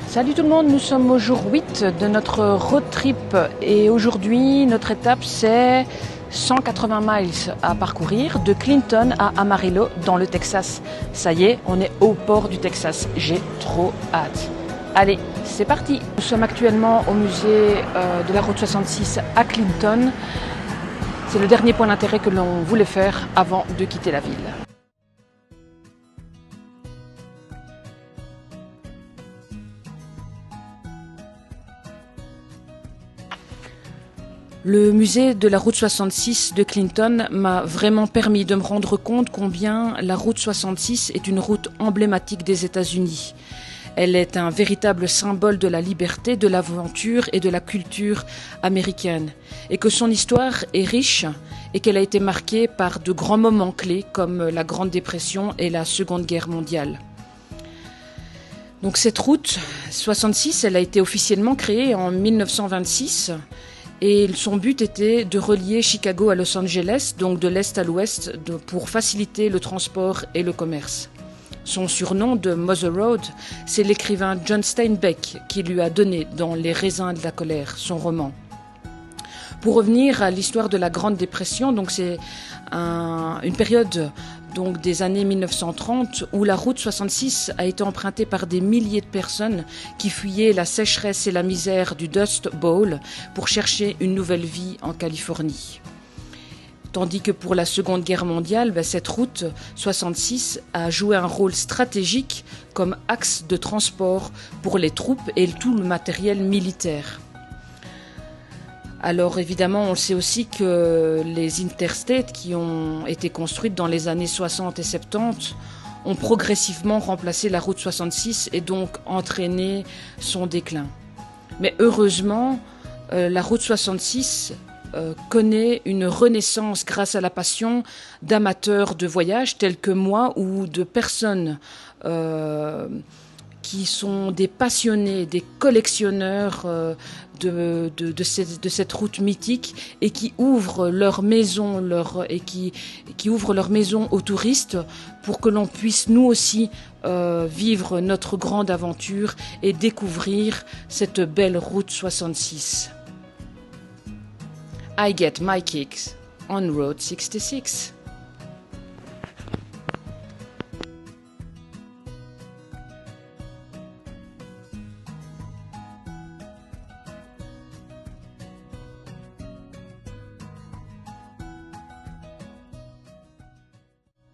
Salut tout le monde, nous sommes au jour 8 de notre road trip et aujourd'hui notre étape c'est 180 miles à parcourir de Clinton à Amarillo dans le Texas. Ça y est, on est au port du Texas, j'ai trop hâte. Allez, c'est parti. Nous sommes actuellement au musée de la route 66 à Clinton. C'est le dernier point d'intérêt que l'on voulait faire avant de quitter la ville. Le musée de la route 66 de Clinton m'a vraiment permis de me rendre compte combien la route 66 est une route emblématique des États-Unis. Elle est un véritable symbole de la liberté, de l'aventure et de la culture américaine. Et que son histoire est riche et qu'elle a été marquée par de grands moments clés comme la Grande Dépression et la Seconde Guerre mondiale. Donc cette route 66, elle a été officiellement créée en 1926. Et son but était de relier Chicago à Los Angeles, donc de l'est à l'ouest, pour faciliter le transport et le commerce. Son surnom de Mother Road, c'est l'écrivain John Steinbeck qui lui a donné dans Les raisins de la colère, son roman. Pour revenir à l'histoire de la Grande Dépression, donc c'est une période donc des années 1930 où la route 66 a été empruntée par des milliers de personnes qui fuyaient la sécheresse et la misère du Dust Bowl pour chercher une nouvelle vie en Californie. Tandis que pour la Seconde Guerre mondiale, cette route 66 a joué un rôle stratégique comme axe de transport pour les troupes et tout le matériel militaire. Alors évidemment, on sait aussi que les interstates qui ont été construites dans les années 60 et 70 ont progressivement remplacé la route 66 et donc entraîné son déclin. Mais heureusement, la route 66 connaît une renaissance grâce à la passion d'amateurs de voyage tels que moi ou de personnes qui sont des passionnés, des collectionneurs de cette route mythique et qui ouvrent leur maison qui ouvrent leur maison aux touristes pour que l'on puisse nous aussi vivre notre grande aventure et découvrir cette belle route 66. I get my kicks on Road 66.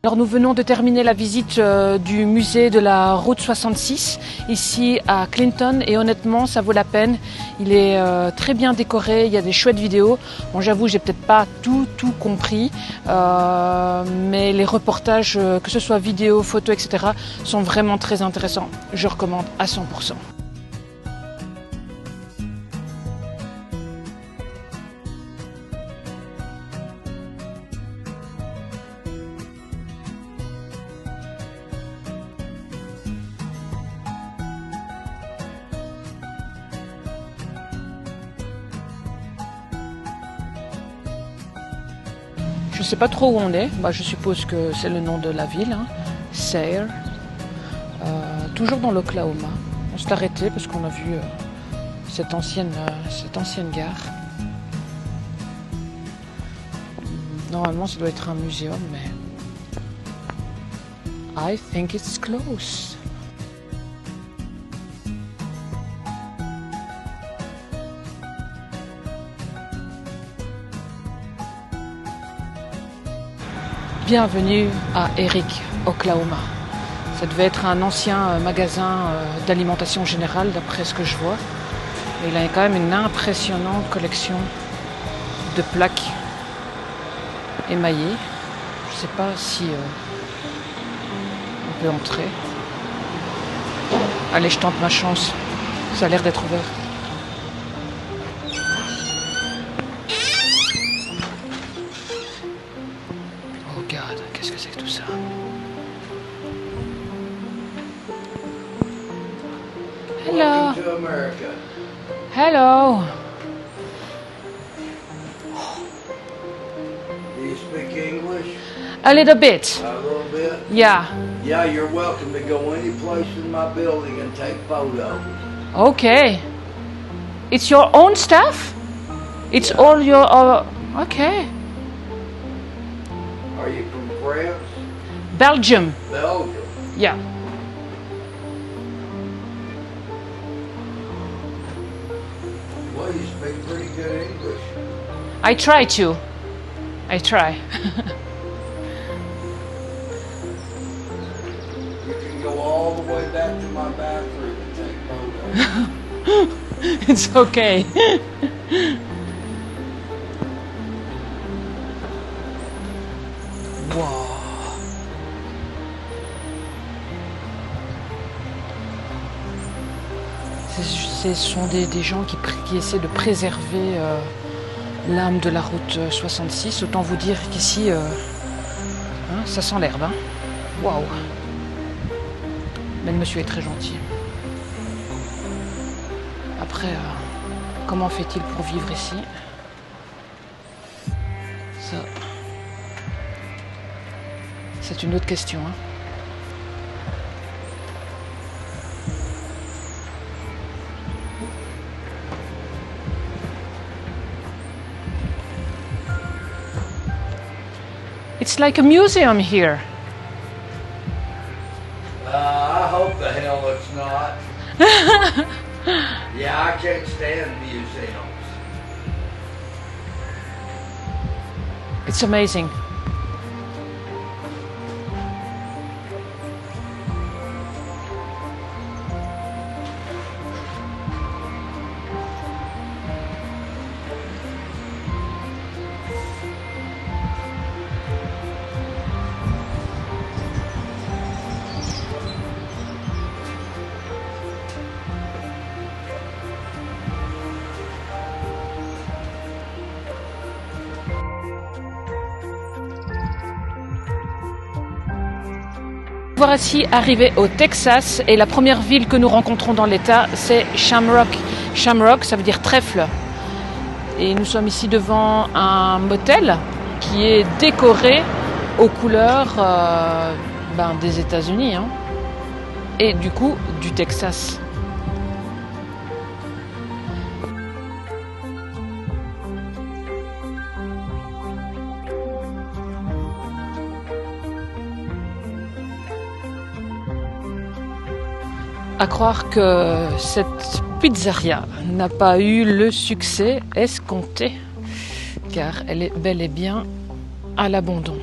Alors nous venons de terminer la visite du musée de la route 66 ici à Clinton et honnêtement ça vaut la peine. Il est très bien décoré, il y a des chouettes vidéos. Bon j'avoue j'ai peut-être pas tout compris mais les reportages que ce soit vidéo, photos etc. sont vraiment très intéressants. Je recommande à 100%. Je ne sais pas trop où on est, je suppose que c'est le nom de la ville, hein. Sayre, toujours dans l'Oklahoma. On s'est arrêté parce qu'on a vu cette ancienne gare. Normalement ça doit être un muséum, mais I think it's close. Bienvenue à Eric, Oklahoma. Ça devait être un ancien magasin d'alimentation générale d'après ce que je vois. Et il a quand même une impressionnante collection de plaques émaillées. Je ne sais pas si on peut entrer. Allez, je tente ma chance. Ça a l'air d'être ouvert. Qu'est-ce que c'est que tout ça? Hello. Welcome to America. Hello. Do you speak English? A little bit. A little bit? Yeah. Yeah, you're welcome to go any place in my building and take photos. Okay. It's your own stuff? It's all your... okay. Are you from France? Belgium. Belgium. Yeah. Well, you speak pretty good English. I try to. I try. You can go all the way back to my bathroom and take photos. It's okay. Wow. Ce sont des gens qui essaient de préserver l'âme de la route 66. Autant vous dire qu'ici, ça sent l'herbe. Hein. Waouh. Mais le monsieur est très gentil. Après, comment fait-il pour vivre ici? Ça, c'est une autre question. Hein. It's like a museum here. I hope the hell it's not. Yeah, I can't stand museums. It's amazing. Voici arrivé au Texas et la première ville que nous rencontrons dans l'État, c'est Shamrock. Shamrock, ça veut dire trèfle. Et nous sommes ici devant un motel qui est décoré aux couleurs des États-Unis hein, et du coup du Texas. À croire que cette pizzeria n'a pas eu le succès escompté, car elle est bel et bien à l'abandon.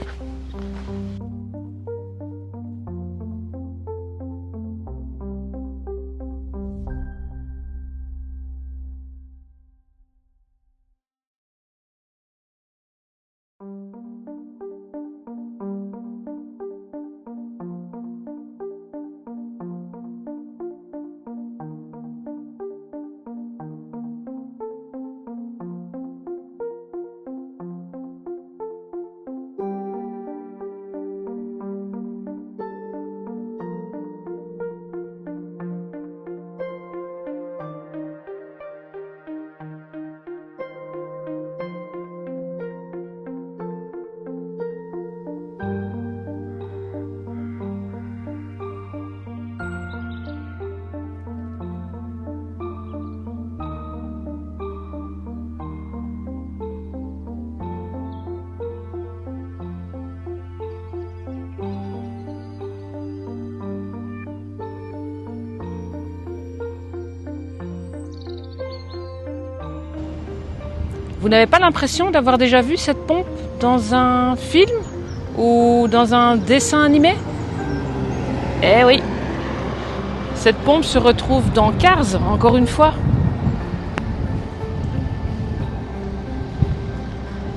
Vous n'avez pas l'impression d'avoir déjà vu cette pompe dans un film ou dans un dessin animé? Eh oui, cette pompe se retrouve dans Cars, encore une fois.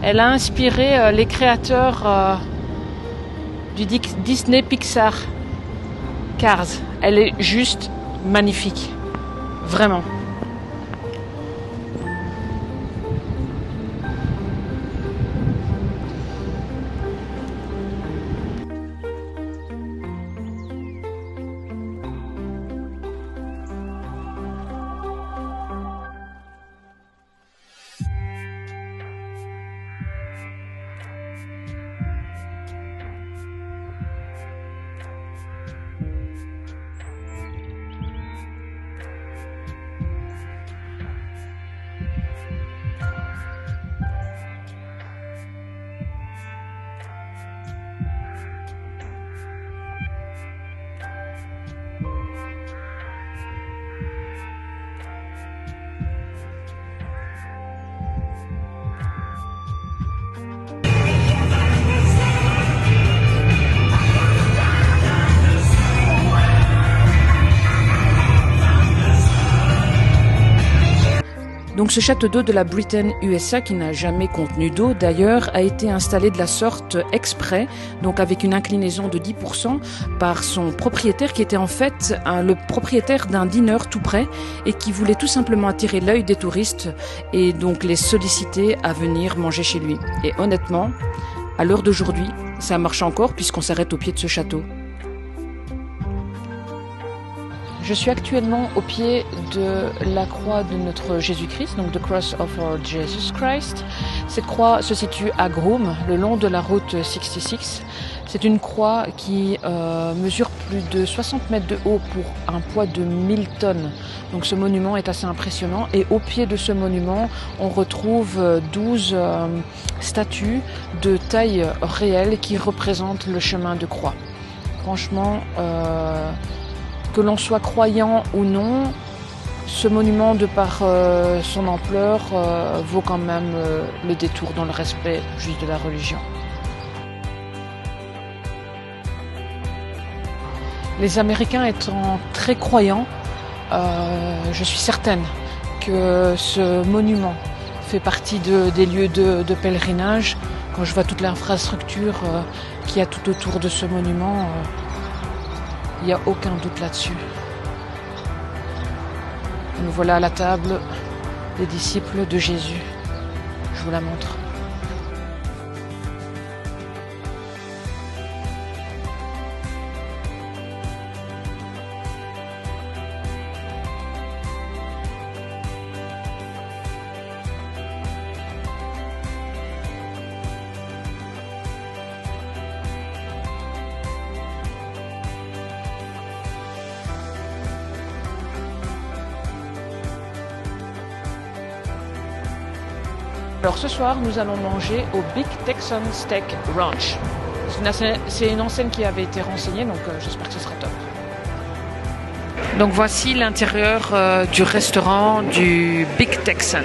Elle a inspiré les créateurs du Disney Pixar. Cars, elle est juste magnifique, vraiment. Donc ce château d'eau de la Britain, USA, qui n'a jamais contenu d'eau d'ailleurs, a été installé de la sorte exprès, donc avec une inclinaison de 10% par son propriétaire qui était en fait le propriétaire d'un diner tout près et qui voulait tout simplement attirer l'œil des touristes et donc les solliciter à venir manger chez lui. Et honnêtement, à l'heure d'aujourd'hui, ça marche encore puisqu'on s'arrête au pied de ce château. Je suis actuellement au pied de la croix de notre Jésus-Christ, donc The Cross of our Jesus Christ. Cette croix se situe à Groom, le long de la route 66. C'est une croix qui mesure plus de 60 mètres de haut pour un poids de 1000 tonnes. Donc ce monument est assez impressionnant. Et au pied de ce monument, on retrouve 12 statues de taille réelle qui représentent le chemin de croix. Franchement, que l'on soit croyant ou non, ce monument, de par son ampleur, vaut quand même le détour dans le respect juste de la religion. Les Américains étant très croyants, je suis certaine que ce monument fait partie des lieux de pèlerinage. Quand je vois toute l'infrastructure qu'il y a tout autour de ce monument, il n'y a aucun doute là-dessus. Nous voilà à la table des disciples de Jésus. Je vous la montre. Alors ce soir, nous allons manger au Big Texan Steak Ranch. C'est une enseigne qui avait été renseignée, donc j'espère que ce sera top. Donc voici l'intérieur du restaurant du Big Texan.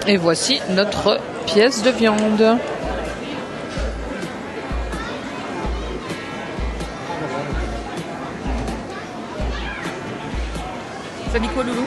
Et voici notre pièce de viande. Ça dit quoi, Loulou ?